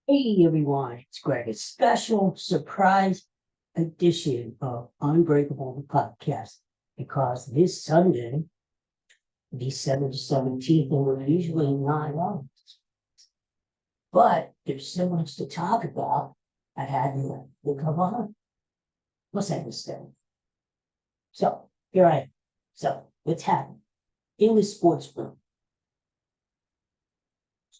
Hey everyone, it's Greg. A special surprise edition of Unbreakable the podcast because this Sunday, December 17th, and we're usually not on, but there's so much to talk about. I had to come on. What's that mistake? So here I am. So what's happening in the sports room?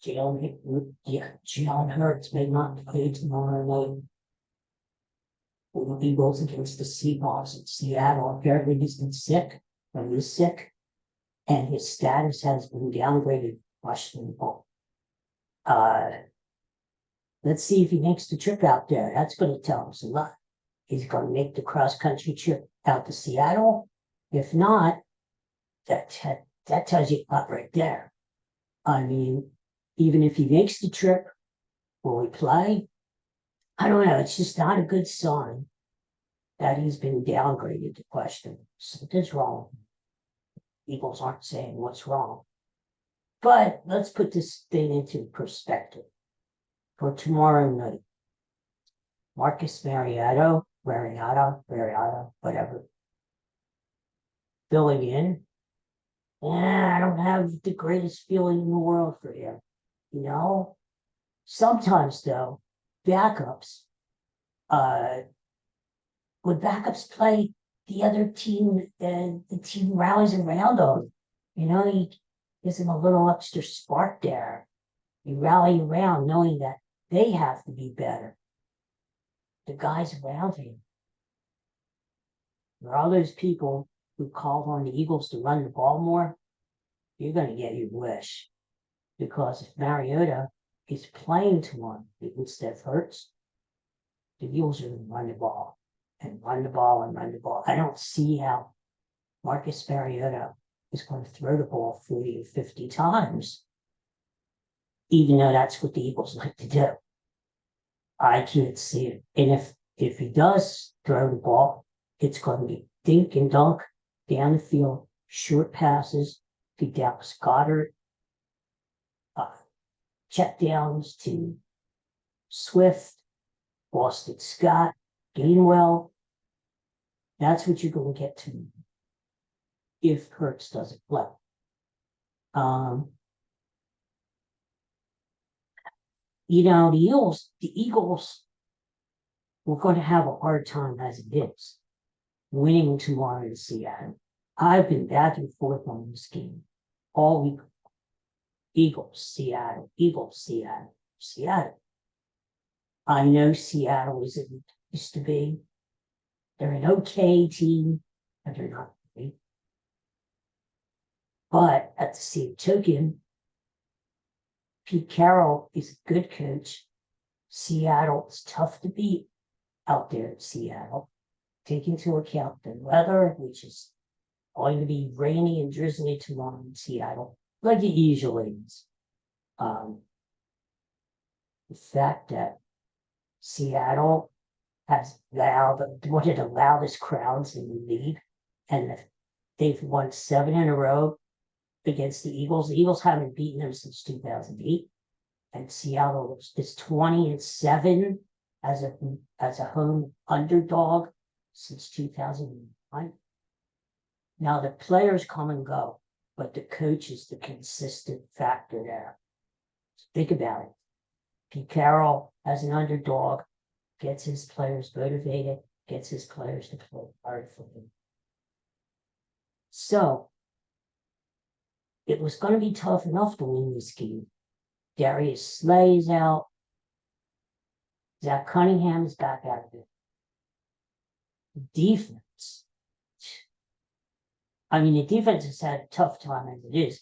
Jalen Hurts may not play tomorrow night. He goes against the Seahawks in Seattle. Apparently, he's been sick, or he's sick, and his status has been downgraded questionable. Uh, let's see if he makes the trip out there. That's going to tell us a lot. He's going to make the cross country trip out to Seattle. If not, that tells you a lot right there. I mean, even if he makes the trip, will he play? I don't know. It's just not a good sign that he's been downgraded to question. Something's wrong. Eagles aren't saying what's wrong. But let's put this thing into perspective. For tomorrow night, Marcus Mariota, whatever, filling in. I don't have the greatest feeling in the world for him. You know, sometimes though, backups, uh, when backups play, the other team, the team rallies around them. He gives them a little extra spark there. You rally around knowing that they have to be better. The guys around him. For all those people who called on the Eagles to run the ball more, you're going to get your wish. Because if Mariota is playing tomorrow instead of Hurts, the Eagles are going to run the ball and run the ball and run the ball. I don't see how Marcus Mariota is going to throw the ball 40 or 50 times, even though that's what the Eagles like to do. I can't see it. And if he does throw the ball, it's going to be dink and dunk down the field, short passes to Dallas Goedert, check downs to Swift, Boston Scott, Gainwell. That's what you're going to get to if Hurts doesn't play. The Eagles were going to have a hard time as it is winning tomorrow in Seattle. I've been back and forth on this game all week. Eagles, Seattle, Seattle. I know Seattle isn't used to be. They're an okay team, but they're not great. But at the same token, Pete Carroll is a good coach. Seattle is tough to beat out there in Seattle. Take into account the weather, which is going to be rainy and drizzly tomorrow in Seattle, like it usually is. The fact that Seattle has one of the loudest crowds in the league, and they've won 7 in a row against the Eagles. The Eagles haven't beaten them since 2008, and Seattle is 20-7 as a home underdog since 2009. Now the players come and go, but the coach is the consistent factor there. So think about it. Pete Carroll, as an underdog, gets his players motivated, gets his players to play hard for him. So it was going to be tough enough to win this game. Darius Slay is out. Zach Cunningham is back out of it. Defense. I mean, the defense has had a tough time as it is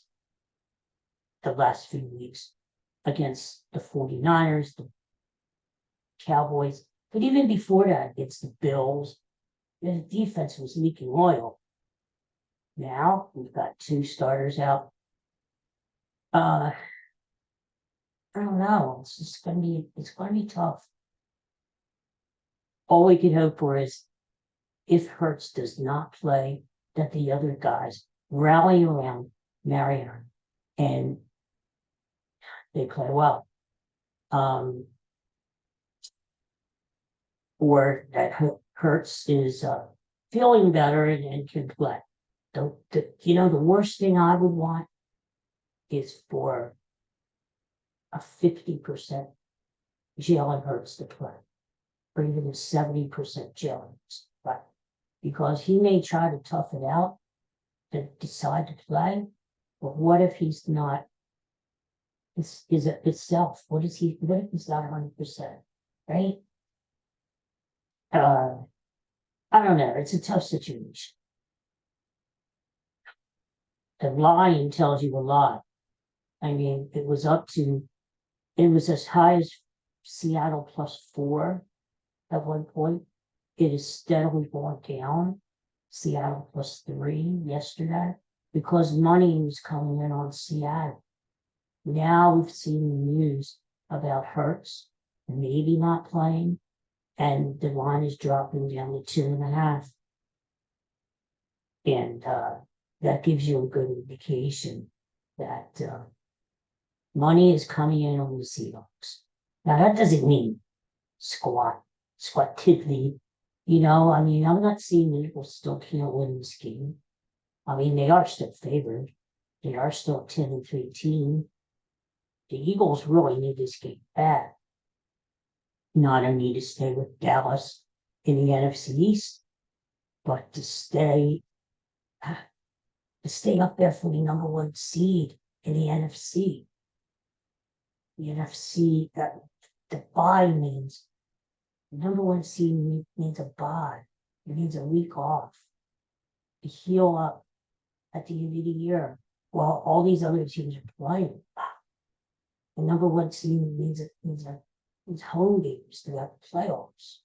the last few weeks against the 49ers, the Cowboys, but even before that against the Bills, the defense was leaking oil. Now we've got 2 starters out. I don't know. It's going to be tough. All we can hope for is if Hurts does not play, that the other guys rally around Mariota and they play well. or that Hurts is feeling better and can play. The worst thing I would want is for a 50% Jalen Hurts to play, or even a 70% Jalen Hurts to play, because he may try to tough it out to decide to play, but what if he's not is it itself? What if he's not 100%, right? I don't know. It's a tough situation. The line tells you a lot. I mean, it was as high as Seattle +4 at one point. It has steadily gone down. Seattle +3 yesterday because money was coming in on Seattle. Now we've seen the news about Hurts maybe not playing, and the line is dropping down to 2.5. And that gives you a good indication that money is coming in on the Seahawks. Now that doesn't mean squat tiddly. I mean, I'm not seeing the Eagles still can't win this game. I mean, they are still favored. They are still a 10-3 team. The Eagles really need this game bad. Not only to stay with Dallas in the NFC East, but to stay up there for the #1 seed in the NFC. The NFC, that the bye means the #1 seed means a bye. It means a week off to heal up at the end of the year while all these other teams are playing. The #1 seed means home games throughout the playoffs.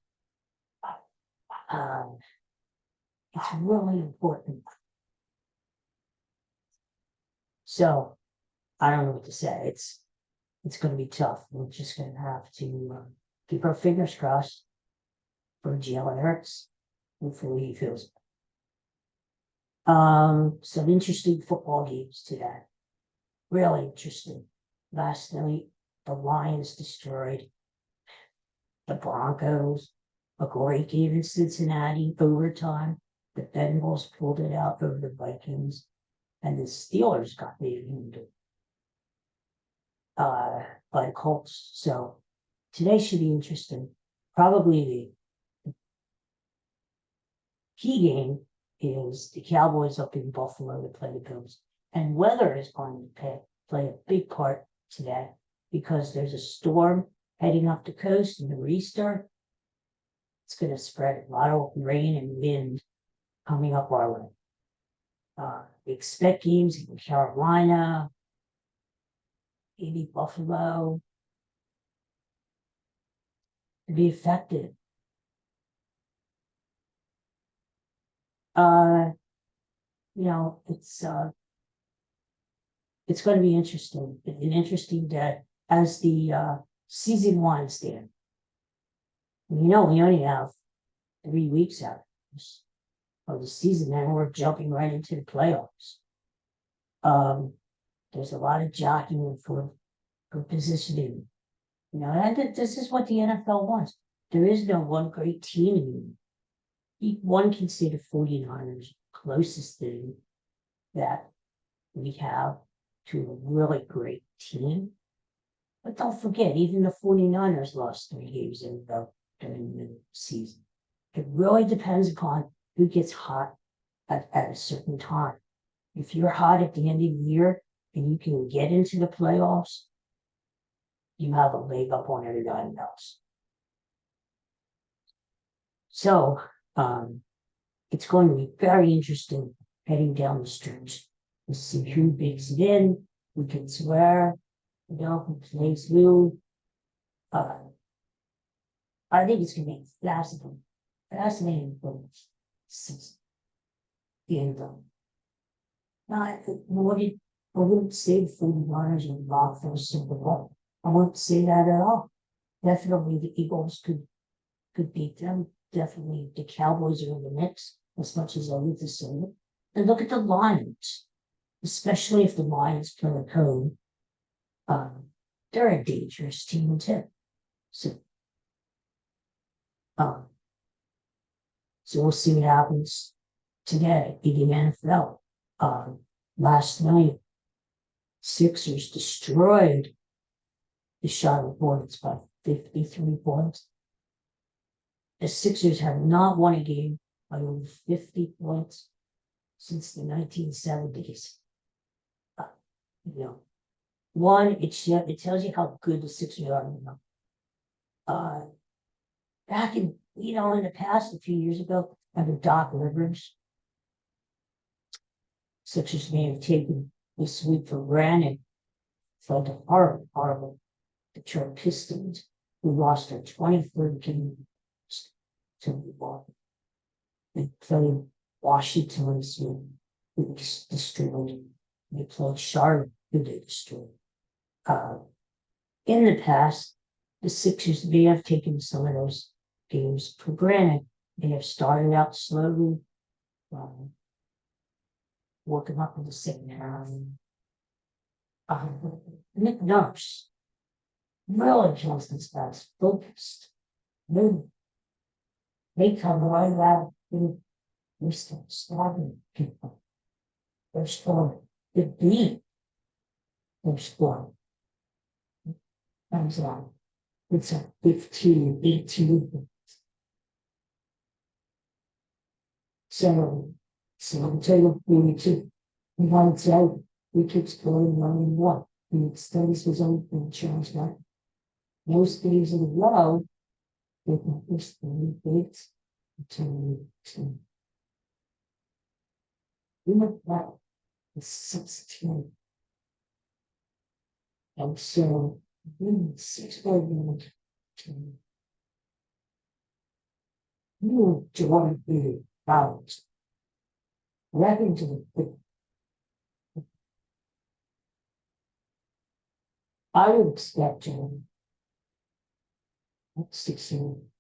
It's really important. So I don't know what to say. It's going to be tough. We're just going to have to keep our fingers crossed for Jalen Hurts. Hopefully he feels better. Some interesting football games today. Really interesting. Last night, the Lions destroyed the Broncos. A great game in Cincinnati, overtime. The Bengals pulled it out over the Vikings. And the Steelers got beaten by the Colts. So today should be interesting. Probably the key game is the Cowboys up in Buffalo to play the Bills. And weather is going to play a big part today because there's a storm heading up the coast in the nor'easter. It's going to spread a lot of rain and wind coming up our way. We expect games in Carolina, maybe Buffalo, to be affected. It's going to be interesting. An interesting day as the season winds down. We only have 3 weeks out of the season, and we're jumping right into the playoffs. There's a lot of jockeying for positioning. And this is what the NFL wants. There is no one great team. One can say the 49ers closest thing that we have to a really great team. But don't forget, even the 49ers lost 3 games in a row during the season. It really depends upon who gets hot at a certain time. If you're hot at the end of the year and you can get into the playoffs, you have a leg up on everybody else. So it's going to be very interesting heading down the stretch. We'll see who makes it in, who can swear, who plays who. I think it's going to be fascinating for the season. I wouldn't say the 49ers are locked for the Super Bowl. I wouldn't say that at all. Definitely the Eagles could beat them. Definitely the Cowboys are in the mix as much as I would to say it. And look at the Lions, especially if the Lions play at home. They're a dangerous team too. So So we'll see what happens today in the NFL. Last night, Sixers destroyed the Charlotte Hornets by 53 points. The Sixers have not won a game by over 50 points since the 1970s. You know, one, it tells you how good the Sixers are. Back in the past, a few years ago, under Doc Rivers, Sixers may have taken this week for granted. Felt horrible. The Detroit Pistons, who lost their 23rd game to the Milwaukee. They played Washington this week, who destroyed. They played Charlotte, who they destroyed. In the past, the Sixers may have taken some of those games for granted. They have started out slowly, working up in the second half. Nick Nurse really kills this guy's focused. They come right out and they start starting people. They're scoring. The beat. They're scoring. Comes out. It's a 15, 18. So I'll tell you, we want to tell we keep scoring 1-1. And it stays his own chance that most days in a row, they can push the dates until we look back at 16. And so, 6 games, you join the balance. Reckon to the I would expect to 16.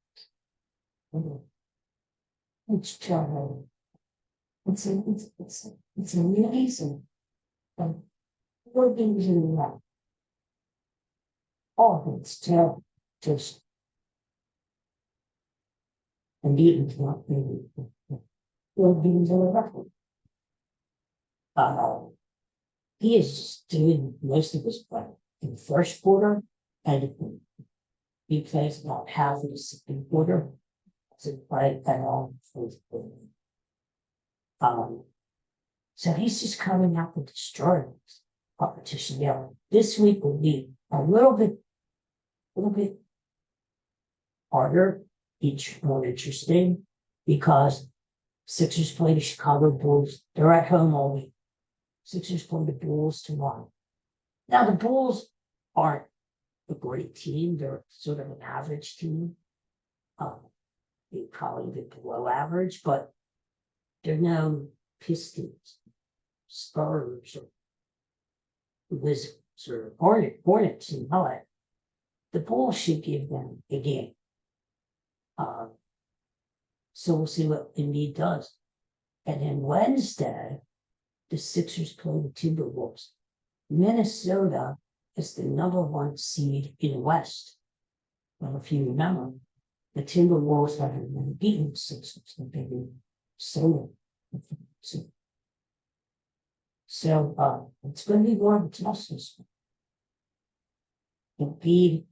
It's terrible. It's amazing. And 4 games in a row. Oh, it's terrible. Just and even not maybe 4 games in a row. He is just doing most of his play in the first quarter, and he plays about half of the second quarter. Doesn't play at all in the fourth quarter. So he's just coming out and destroying this competition. This week will be a little bit harder, each more interesting, because Sixers play the Chicago Bulls. They're at home all week. Sixers play the Bulls tomorrow. Now the Bulls aren't a great team. They're sort of an average team. They probably a bit below average, but they're no Pistons, Spurs, or Wizards, or Hornets in LA. The Bulls should give them a game. So we'll see what Embiid does. And then Wednesday, the Sixers play the Timberwolves. Minnesota is the #1 seed in the West. Well, if you remember, the Timberwolves haven't been beaten the Sixers. They've been Minnesota. So it's going to be more of a test this one. Embiid,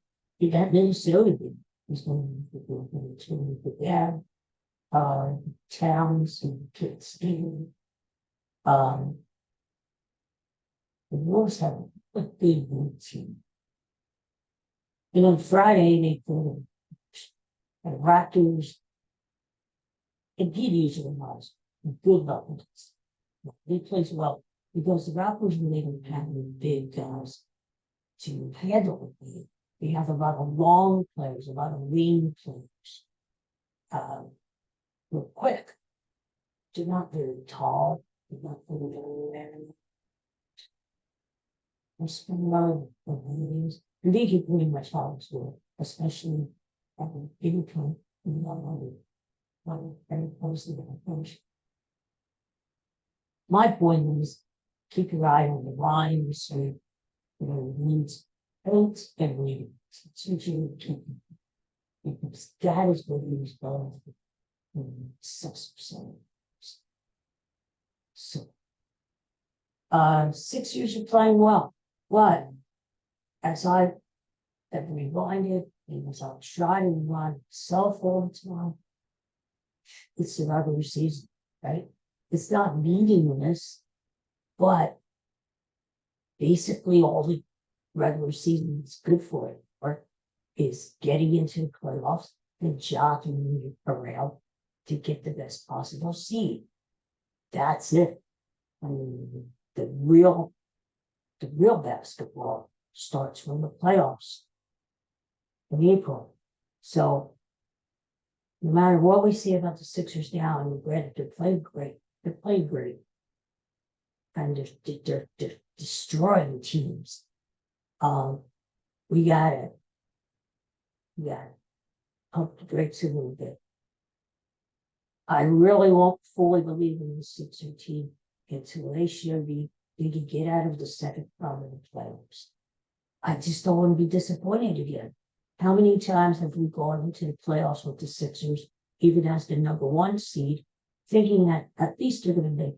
that Minnesota game is going to be bad. Towns and kids. The Wolves have a big team. And on Friday, they played the Raptors. And he usually has good levels. He plays well because the Raptors really don't have any big guys to handle it. They have a lot of long players, a lot of wing players. They're quick. They're not very tall. They're not very I spend a lot of meetings. And they can pretty much how it's work, especially at the bigger time in very close to the approach. My point is keep your eye on the line, so wins points and ratings. It's usually because that is what he's going to. 6%. So, Sixers are playing well, but as I have reminded, and as I'll try to remind myself all the time, it's the regular season, right? It's not meaningless, but basically all the regular season is good for it, or is getting into the playoffs and jogging around to get the best possible seed. That's it. I mean, the real basketball starts from the playoffs in April. So no matter what we see about the Sixers now, and granted they're playing great, and they're destroying teams. We gotta pump the brakes a little bit. I really won't fully believe in the Sixer team until they can get out of the second round of the playoffs. I just don't want to be disappointed again. How many times have we gone into the playoffs with the Sixers, even as the number one seed, thinking that at least they're going to make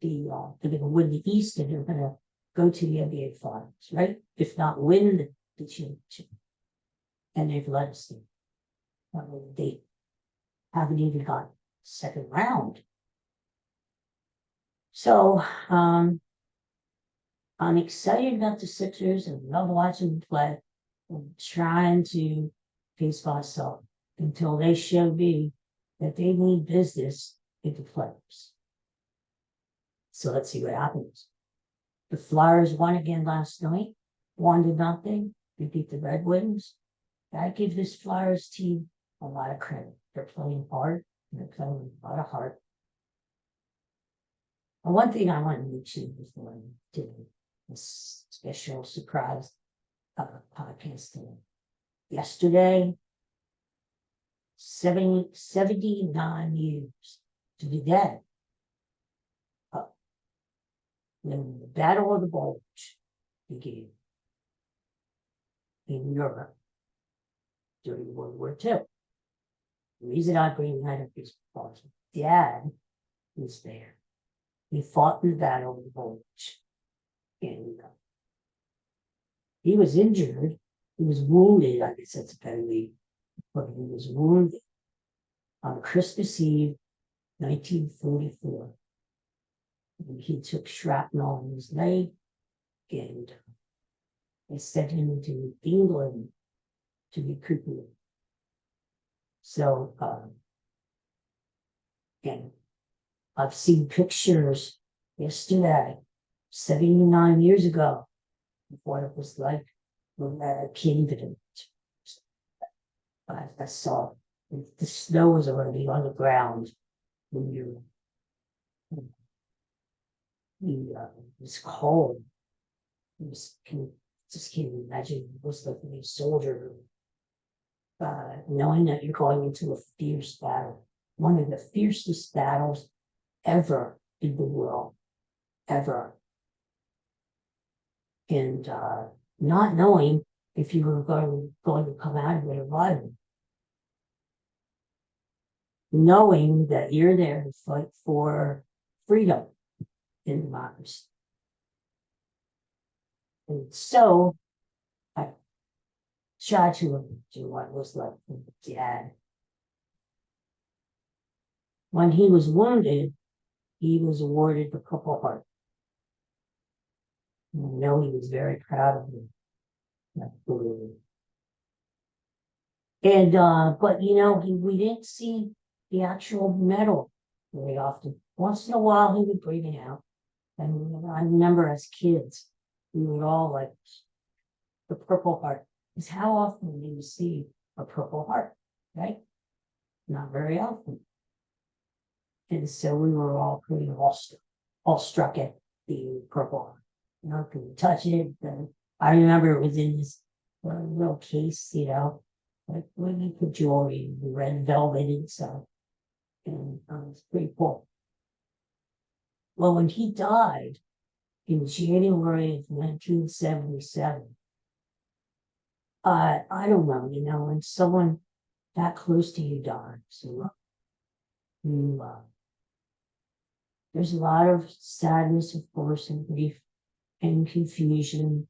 they're going to win the East and they're going to go to the NBA Finals, right? If not win the championship. And they've let us down. They haven't even got second round. So I'm excited about the Sixers and love watching them play. I'm trying to pace myself until they show me that they need business in the playoffs. So let's see what happens. The Flyers won again last night, 1-0. They beat the Red Wings. I give this Flyers team a lot of credit. They're playing hard. They're playing with a lot of heart. And one thing I want to mention before I do a special surprise podcast today. Yesterday, 79 years to the dead. When the Battle of the Bulge began in Europe during World War II. The reason I bring that up is because Dad was there. He fought in the Battle of the Bulge. And he was injured. He was wounded, I guess that's a better way, but he was wounded on Christmas Eve, 1944. And he took shrapnel in his leg, and they sent him to England to recuperate. So, and I've seen pictures yesterday, 79 years ago, of what it was like when a kid. I saw the snow was already on the ground when you. It was cold. Just can't imagine it was like a soldier. Knowing that you're going into a fierce battle, one of the fiercest battles ever in the world, ever. And not knowing if you were going to come out of it alive. Knowing that you're there to fight for freedom and democracy. And so I tried to imagine what it was like for Dad. When he was wounded, he was awarded the Purple Heart. I know he was very proud of me. And but we didn't see the actual medal very often. Once in a while he would bring it out. And I remember as kids, we would all like the Purple Heart. Because how often do you see a Purple Heart, right? Not very often. And so we were all pretty awestruck at the Purple Heart. Could we touch it? And I remember it was in this little case, like when you put jewelry, the red velvet inside. And it's pretty cool. Well, when he died in January of 1977, I don't know, when someone that close to you dies, You, there's a lot of sadness, of course, and grief and confusion,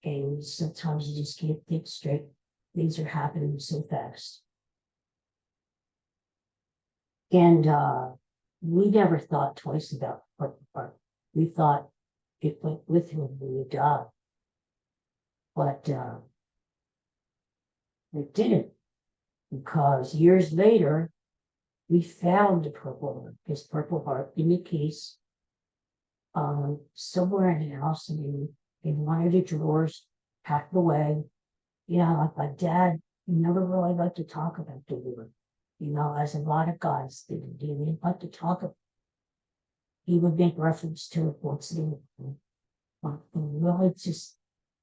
and sometimes you just can't think straight. Things are happening so fast. And we never thought twice about the Purple Heart. We thought it went with him when he died. But it didn't, because years later, we found his Purple Heart in a case somewhere in the house, and in one of the drawers, packed away. Yeah, like my dad never really liked to talk about the war, as a lot of guys didn't. He didn't like to talk about it. He would make reference to it once in a while. Well, it's just,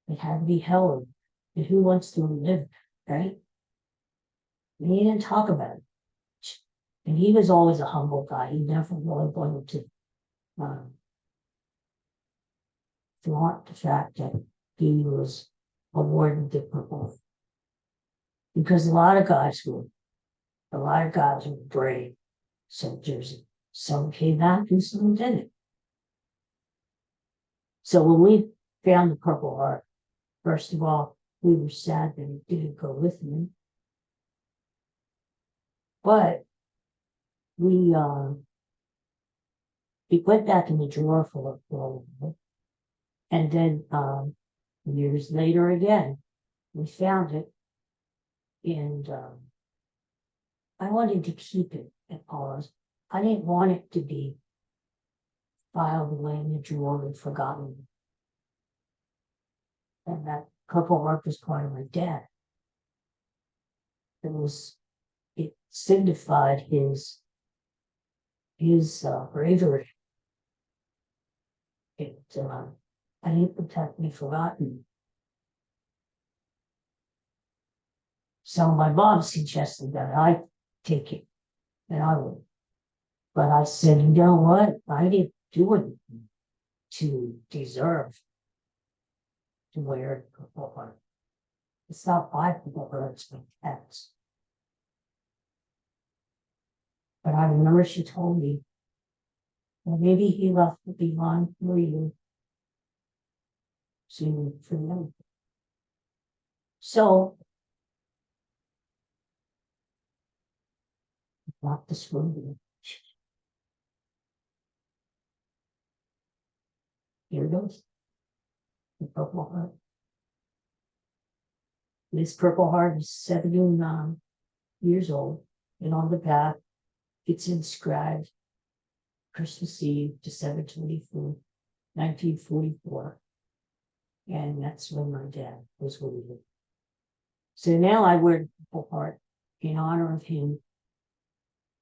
it had to be held. And who wants to live, right? And he didn't talk about it. And he was always a humble guy. He never really wanted to flaunt the fact that he was awarded the Purple Heart. Because a lot of guys were brave soldiers. Some came back and some didn't. So when we found the Purple Heart, first of all, we were sad that it didn't go with me. But we went back in the drawer for a while. And then years later again, we found it. And I wanted to keep it at Paula's. I didn't want it to be filed away in the drawer and forgotten. And that Purple Heart was part of my dad. It signified his bravery. I didn't protect me forgotten. So my mom suggested that I take it, and I would. But I said, you know what? I didn't do it to deserve to wear a Purple Heart. It's not my Purple Heart, it's my dad's. But I remember she told me, well, maybe he left it behind for you. Soon for them. So, I bought this movie. Here it goes. The Purple Heart. This Purple Heart is 79 years old, and on the back, it's inscribed Christmas Eve, December 24th, 1944. And that's when my dad was wounded. So now I wear the Purple Heart in honor of him,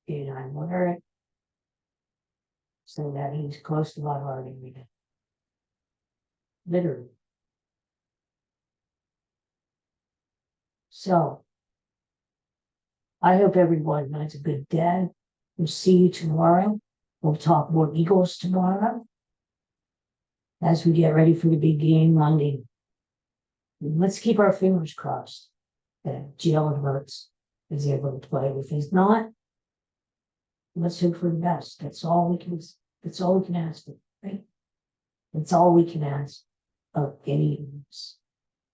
and I wear it so that he's close to my heart every day. Literally. So, I hope everyone has a good day. We'll see you tomorrow. We'll talk more Eagles tomorrow as we get ready for the big game Monday. And let's keep our fingers crossed that Jalen Hurts is able to play. If he's not, let's hope for the best. That's all we can ask for, right? That's all we can ask of any of us,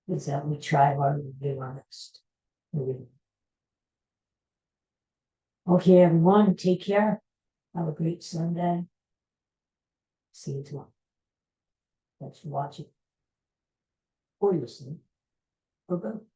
is that we try hard to be honest. Okay, everyone, take care. Have a great Sunday. See you tomorrow. Thanks for watching or listening or both.